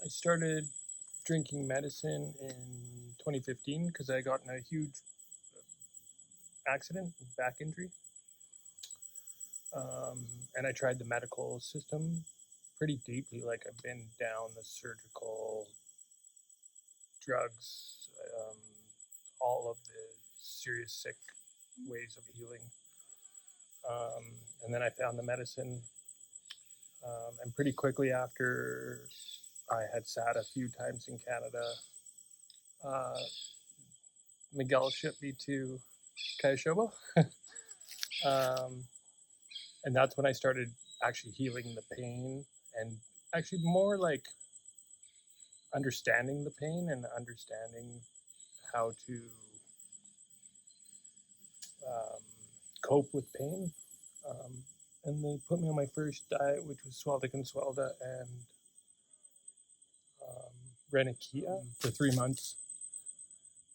I started drinking medicine in 2015 because I got in a huge accident, back injury. And I tried the medical system pretty deeply. Like I've been down the surgical, drugs, all of the serious sick ways of healing. And then I found the medicine. And pretty quickly after I had sat a few times in Canada, Miguel shipped me to Kayashobo. And that's when I started actually healing the pain and actually more like understanding the pain and understanding how to cope with pain. And they put me on my first diet, which was swelda and swelda and Renikia for 3 months.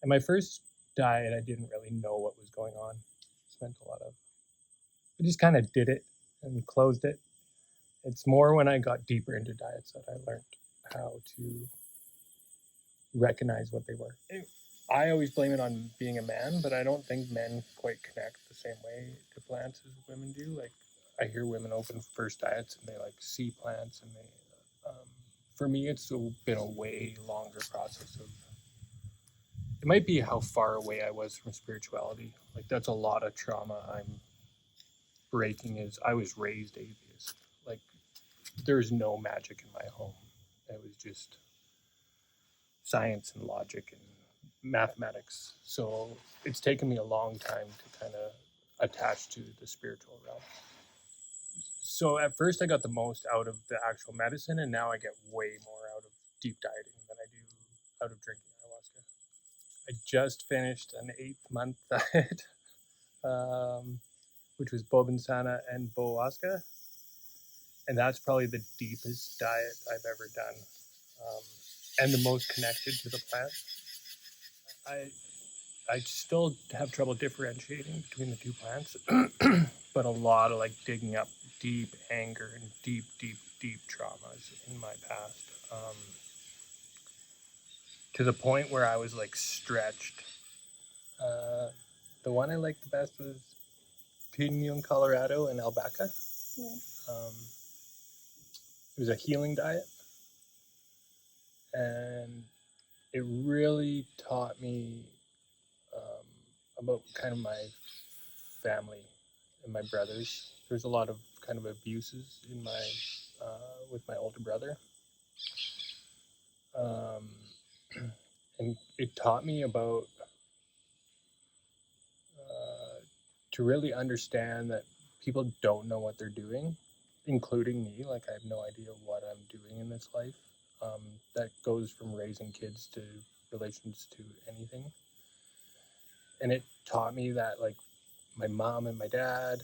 And my first diet, I didn't really know what was going on. I just kind of did it and closed it. It's more when I got deeper into diets that I learned how to recognize what they were. I always blame it on being a man, but I don't think men quite connect the same way to plants as women do. Like I hear women open first diets and they like see plants and they, for me, it's been a way longer process of, it might be how far away I was from spirituality. Like that's a lot of trauma I'm breaking is I was raised atheist. Like there's no magic in my home. It was just science and logic and mathematics. So it's taken me a long time to kind of attach to the spiritual realm. So at first I got the most out of the actual medicine, and now I get way more out of deep dieting than I do out of drinking ayahuasca. I just finished an 8-month diet, which was Bobinsana and Boahuasca. And that's probably the deepest diet I've ever done, and the most connected to the plant. I still have trouble differentiating between the two plants, but a lot of like digging up deep anger and deep traumas in my past, to the point where I was like stretched. The one I liked the best was Pinon Colorado and albahaca. Yeah. It was a healing diet, and it really taught me about kind of my family and my brothers. There's a lot of kind of abuses in my with my older brother, and it taught me about to really understand that people don't know what they're doing, including me. Like I have no idea what I'm doing in this life. That goes from raising kids to relations to anything. And it taught me that like my mom and my dad,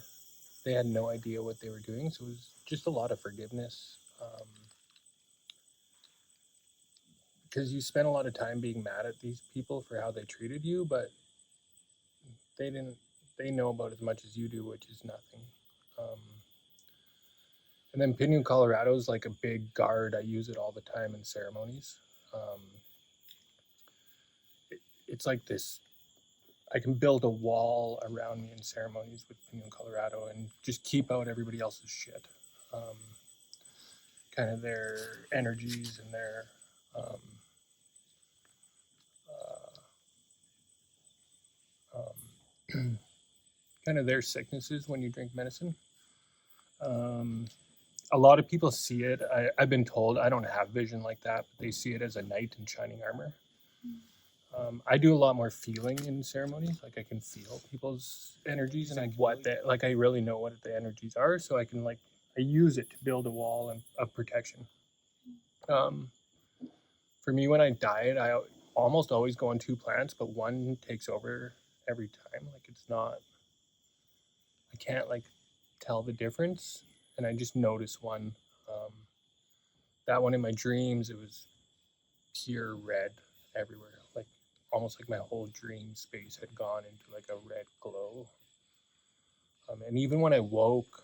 they had no idea what they were doing. So it was just a lot of forgiveness. Because you spend a lot of time being mad at these people for how they treated you, but they know about as much as you do, which is nothing. And then Pinon Colorado is like a big guard. I use it all the time in ceremonies. It's like this, I can build a wall around me in ceremonies with Pinon Colorado and just keep out everybody else's shit. Kind of their energies and their kind of their sicknesses when you drink medicine. A lot of people see it. I've been told, I don't have vision like that, but they see it as a knight in shining armor. I do a lot more feeling in ceremonies. Like I can feel people's energies and I really know what the energies are. So I can I use it to build a wall of protection. For me, when I diet, I almost always go on 2 plants, but one takes over every time. Like it's not, I can't tell the difference. And I just notice one. That one in my dreams, it was pure red everywhere. Like almost like my whole dream space had gone into a red glow. And even when I woke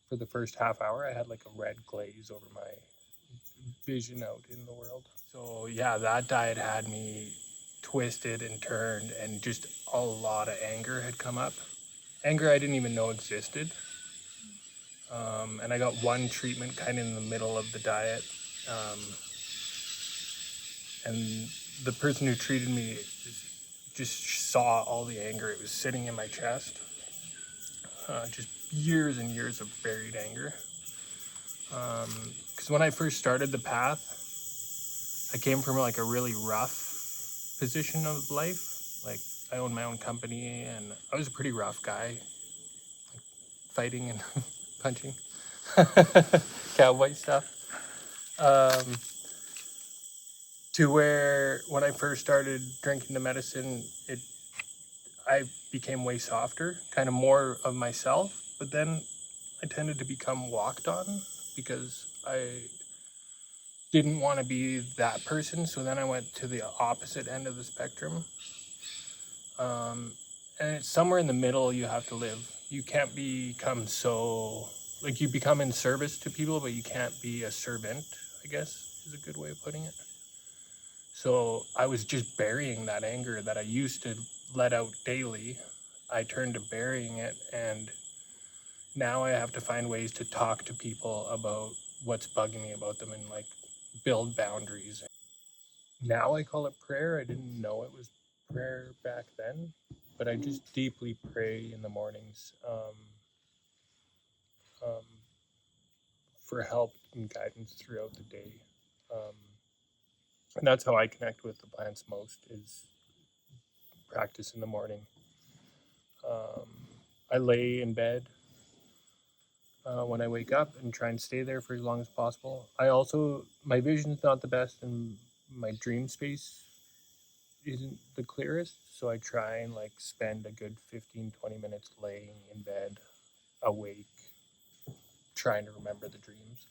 for the first half hour, I had a red glaze over my vision out in the world. So yeah, that diet had me twisted and turned, and just a lot of anger had come up. Anger I didn't even know existed. And I got one treatment kind of in the middle of the diet. And the person who treated me just saw all the anger. It was sitting in my chest. Just years and years of buried anger. Because when I first started the path, I came from like a really rough position of life. Like I owned my own company, and I was a pretty rough guy, like fighting and punching, cowboy stuff. To where when I first started drinking the medicine, I became way softer, kind of more of myself. But then I tended to become walked on because I didn't want to be that person. So then I went to the opposite end of the spectrum. And it's somewhere in the middle you have to live. You can't become so, like, you become in service to people, but you can't be a servant, I guess is a good way of putting it. So I was just burying that anger that I used to let out daily. I turned to burying it, and now I have to find ways to talk to people about what's bugging me about them and like build boundaries. Now I call it prayer. I didn't know it was prayer back then, but I just deeply pray in the mornings um, for help and guidance throughout the day. And that's how I connect with the plants most, is practice in the morning. I lay in bed when I wake up and try and stay there for as long as possible. My vision's not the best, and my dream space isn't the clearest, so I try and like spend a good 15-20 minutes laying in bed, awake, trying to remember the dreams.